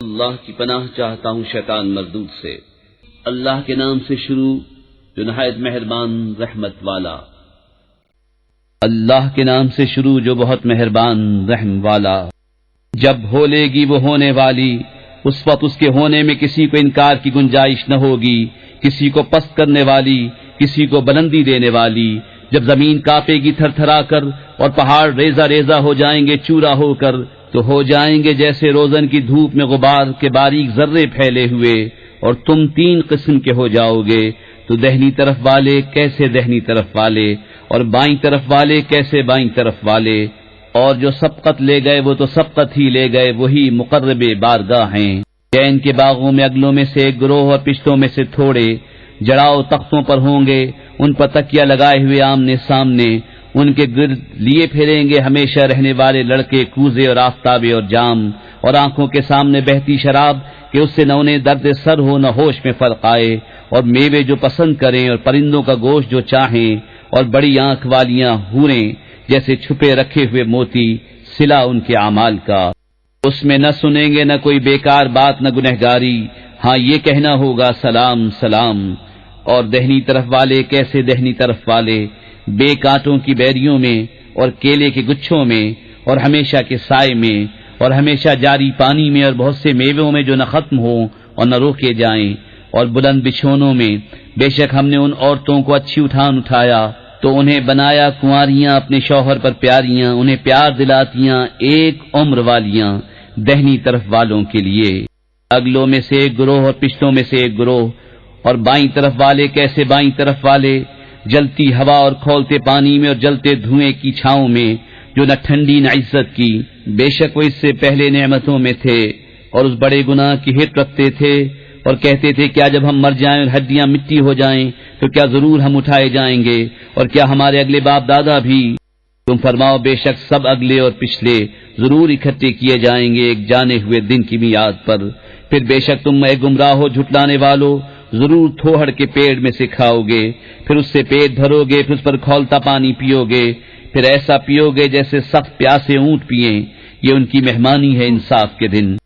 اللہ کی پناہ چاہتا ہوں شیطان مردود سے۔ اللہ کے نام سے شروع جو نہایت مہربان رحمت والا۔ اللہ کے نام سے شروع جو بہت مہربان رحم والا۔ جب بھولے گی وہ ہونے والی، اس وقت اس کے ہونے میں کسی کو انکار کی گنجائش نہ ہوگی، کسی کو پست کرنے والی، کسی کو بلندی دینے والی۔ جب زمین کانپے گی تھر تھرا کر اور پہاڑ ریزہ ریزہ ہو جائیں گے چورا ہو کر، تو ہو جائیں گے جیسے روزن کی دھوپ میں غبار کے باریک ذرے پھیلے ہوئے، اور تم تین قسم کے ہو جاؤ گے، تو دہنی طرف والے کیسے دہنی طرف والے، اور بائیں طرف والے کیسے بائیں طرف والے۔ اور جو سبقت لے گئے وہ تو سبقت ہی لے گئے، وہی مقرب بارگاہ ہیں۔ چین کے باغوں میں اگلوں میں سے ایک گروہ اور پشتوں میں سے تھوڑے، جڑاؤ تختوں پر ہوں گے، ان پر تکیہ لگائے ہوئے آمنے سامنے، ان کے گرد لیے پھریں گے ہمیشہ رہنے والے لڑکے کوزے اور آفتابے اور جام، اور آنکھوں کے سامنے بہتی شراب کہ اس سے نہ انہیں درد سر ہو نہ ہوش میں فرق آئے، اور میوے جو پسند کریں اور پرندوں کا گوشت جو چاہیں، اور بڑی آنکھ والیاں حوریں جیسے چھپے رکھے ہوئے موتی، صلہ ان کے اعمال کا۔ اس میں نہ سنیں گے نہ کوئی بیکار بات نہ گنہگاری، ہاں یہ کہنا ہوگا سلام سلام۔ اور دہنی طرف والے کیسے دہنی طرف والے، بے کانٹوں کی بیریوں میں اور کیلے کے گچھوں میں اور ہمیشہ کے سائے میں اور ہمیشہ جاری پانی میں اور بہت سے میووں میں جو نہ ختم ہوں اور نہ روکے جائیں، اور بلند بچھونوں میں۔ بے شک ہم نے ان عورتوں کو اچھی اٹھایا تو انہیں بنایا کنواریاں اپنے شوہر پر پیاریاں، انہیں پیار دلاتیاں ایک عمر والیاں، دہنی طرف والوں کے لیے۔ اگلوں میں سے ایک گروہ اور پشتوں میں سے ایک گروہ، اور بائیں طرف والے کیسے بائیں طرف والے، جلتی ہوا اور کھولتے پانی میں اور جلتے دھوئیں کی چھاؤں میں، جو نہ ٹھنڈی نہ عزت کی۔ بے شک وہ اس سے پہلے نعمتوں میں تھے اور اس بڑے گناہ کی ہٹ رکھتے تھے، اور کہتے تھے کیا جب ہم مر جائیں اور ہڈیاں مٹی ہو جائیں تو کیا ضرور ہم اٹھائے جائیں گے، اور کیا ہمارے اگلے باپ دادا بھی؟ تم فرماؤ بے شک سب اگلے اور پچھلے ضرور اکٹھے کیے جائیں گے ایک جانے ہوئے دن کی میعاد پر۔ پھر بے شک تم اے گمراہو جھٹلانے والو ضرور تھوہڑ کے پیڑ میں سے کھاؤ گے، پھر اس سے پیٹ بھرو گے، پھر اس پر کھولتا پانی پیو گے، پھر ایسا پیو گے جیسے سخت پیاسے اونٹ پئیں۔ یہ ان کی مہمانی ہے انصاف کے دن۔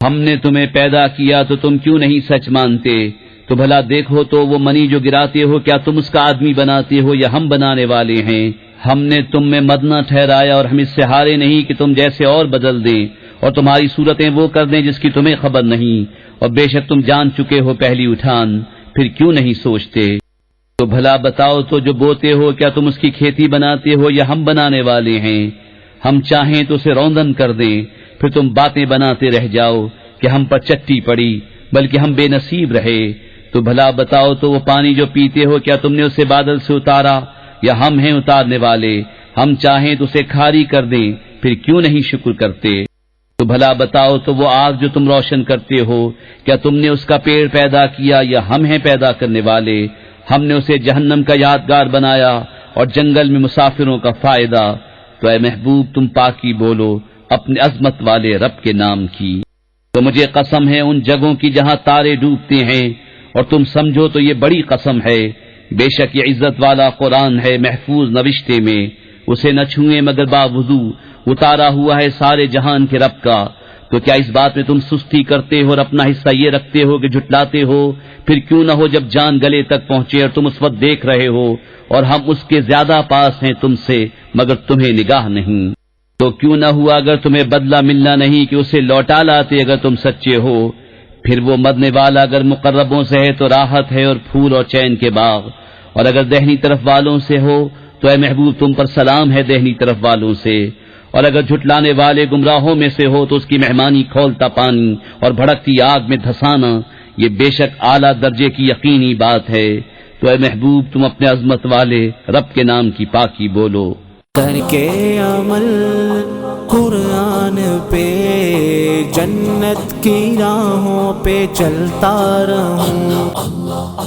ہم نے تمہیں پیدا کیا تو تم کیوں نہیں سچ مانتے؟ تو بھلا دیکھو تو وہ منی جو گراتے ہو کیا تم اس کا آدمی بناتے ہو یا ہم بنانے والے ہیں؟ ہم نے تم میں مدنہ ٹھہرایا اور ہم اس سے ہارے نہیں کہ تم جیسے اور بدل دیں اور تمہاری صورتیں وہ کر دیں جس کی تمہیں خبر نہیں، اور بے شک تم جان چکے ہو پہلی اٹھان، پھر کیوں نہیں سوچتے؟ تو بھلا بتاؤ تو جو بوتے ہو کیا تم اس کی کھیتی بناتے ہو یا ہم بنانے والے ہیں؟ ہم چاہیں تو اسے روندن کر دیں، پھر تم باتیں بناتے رہ جاؤ کہ ہم پر چٹی پڑی، بلکہ ہم بے نصیب رہے۔ تو بھلا بتاؤ تو وہ پانی جو پیتے ہو کیا تم نے اسے بادل سے اتارا یا ہم ہیں اتارنے والے؟ ہم چاہیں تو اسے کھاری کر دیں، پھر کیوں نہیں شکر کرتے؟ تو بھلا بتاؤ تو وہ آگ جو تم روشن کرتے ہو کیا تم نے اس کا پیڑ پیدا کیا یا ہم ہیں پیدا کرنے والے؟ ہم نے اسے جہنم کا یادگار بنایا اور جنگل میں مسافروں کا فائدہ۔ تو اے محبوب تم پاکی بولو اپنے عظمت والے رب کے نام کی۔ تو مجھے قسم ہے ان جگہوں کی جہاں تارے ڈوبتے ہیں، اور تم سمجھو تو یہ بڑی قسم ہے۔ بے شک یہ عزت والا قرآن ہے محفوظ نوشتے میں، اسے نہ چھوئیں مگر باوضو، اتارا ہوا ہے سارے جہان کے رب کا۔ تو کیا اس بات میں تم سستی کرتے ہو اور اپنا حصہ یہ رکھتے ہو کہ جھٹلاتے ہو؟ پھر کیوں نہ ہو جب جان گلے تک پہنچے اور تم اس وقت دیکھ رہے ہو اور ہم اس کے زیادہ پاس ہیں تم سے مگر تمہیں نگاہ نہیں۔ تو کیوں نہ ہوا اگر تمہیں بدلہ ملنا نہیں کہ اسے لوٹا لاتے اگر تم سچے ہو؟ پھر وہ مرنے والا اگر مقربوں سے ہے تو راحت ہے اور پھول اور چین کے باغ، اور اگر دہنی طرف والوں سے ہو تو اے محبوب تم پر سلام ہے دہنی طرف والوں سے، اور اگر جھٹلانے والے گمراہوں میں سے ہو تو اس کی مہمانی کھولتا پانی اور بھڑکتی آگ میں دھسانا، یہ بے شک اعلیٰ درجے کی یقینی بات ہے۔ تو اے محبوب تم اپنے عظمت والے رب کے نام کی پاکی بولو۔ کر کے عمل قرآن پہ جنت کی راہوں پہ چلتا رہوں۔